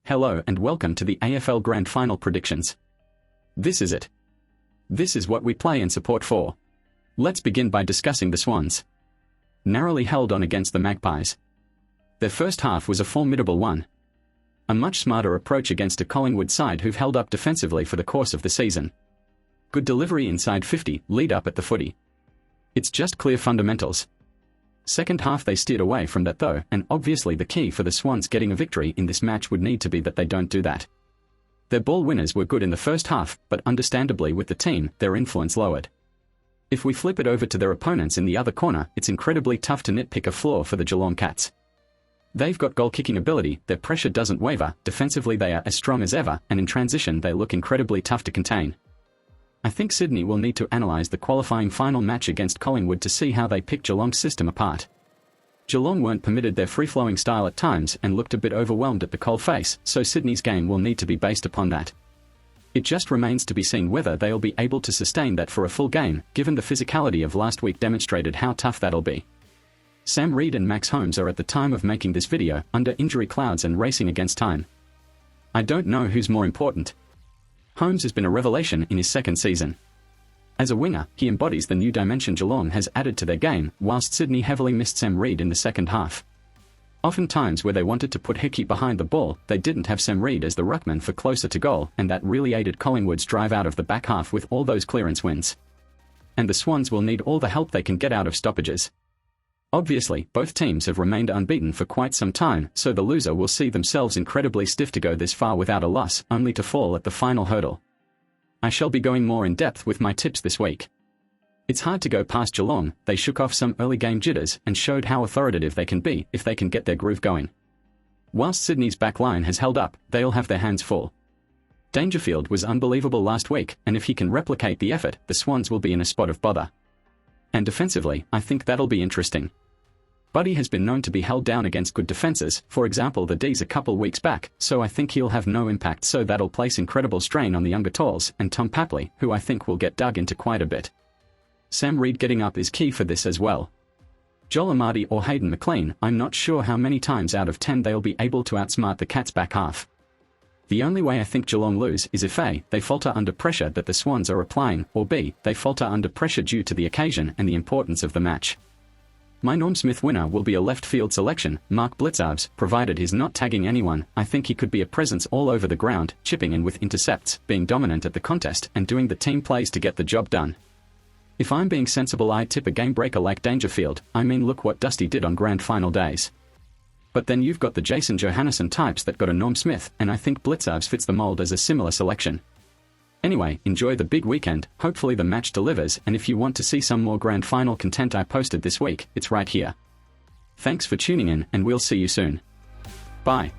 Hello and welcome to the AFL Grand Final predictions. This is it. This is what we play and support for. Let's begin by discussing the Swans. Narrowly held on against the Magpies. Their first half was a formidable one. A much smarter approach against a Collingwood side who've held up defensively for the course of the season. Good delivery inside 50, lead up at the footy. It's just clear fundamentals. Second half they steered away from that though, and obviously the key for the Swans getting a victory in this match would need to be that they don't do that. Their ball winners were good in the first half, but understandably with the team, their influence lowered. If we flip it over to their opponents in the other corner, it's incredibly tough to nitpick a flaw for the Geelong Cats. They've got goal-kicking ability, their pressure doesn't waver, defensively they are as strong as ever, and in transition they look incredibly tough to contain. I think Sydney will need to analyse the qualifying final match against Collingwood to see how they pick Geelong's system apart. Geelong weren't permitted their free-flowing style at times and looked a bit overwhelmed at the coalface, so Sydney's game will need to be based upon that. It just remains to be seen whether they'll be able to sustain that for a full game, given the physicality of last week demonstrated how tough that'll be. Sam Reid and Max Holmes are at the time of making this video under injury clouds and racing against time. I don't know who's more important. Holmes has been a revelation in his second season. As a winger, he embodies the new dimension Geelong has added to their game, whilst Sydney heavily missed Sam Reid in the second half. Oftentimes where they wanted to put Hickey behind the ball, they didn't have Sam Reid as the ruckman for closer to goal, and that really aided Collingwood's drive out of the back half with all those clearance wins. And the Swans will need all the help they can get out of stoppages. Obviously, both teams have remained unbeaten for quite some time, so the loser will see themselves incredibly stiff to go this far without a loss, only to fall at the final hurdle. I shall be going more in depth with my tips this week. It's hard to go past Geelong, they shook off some early game jitters and showed how authoritative they can be if they can get their groove going. Whilst Sydney's back line has held up, they'll have their hands full. Dangerfield was unbelievable last week, and if he can replicate the effort, the Swans will be in a spot of bother. And defensively, I think that'll be interesting. Buddy has been known to be held down against good defences, for example the D's a couple weeks back, so I think he'll have no impact, so that'll place incredible strain on the younger Talls and Tom Papley, who I think will get dug into quite a bit. Sam Reid getting up is key for this as well. Joel Amadi or Hayden McLean, I'm not sure how many times out of 10 they'll be able to outsmart the Cats back half. The only way I think Geelong lose is if A, they falter under pressure that the Swans are applying, or B, they falter under pressure due to the occasion and the importance of the match. My Norm Smith winner will be a left field selection, Mark Blitzarves, provided he's not tagging anyone. I think he could be a presence all over the ground, chipping in with intercepts, being dominant at the contest, and doing the team plays to get the job done. If I'm being sensible, I'd tip a game breaker like Dangerfield. I mean, look what Dusty did on grand final days. But then you've got the Jason Johannisen types that got a Norm Smith, and I think Blitzarves fits the mold as a similar selection. Anyway, enjoy the big weekend, hopefully the match delivers, and if you want to see some more grand final content I posted this week, it's right here. Thanks for tuning in, and we'll see you soon. Bye.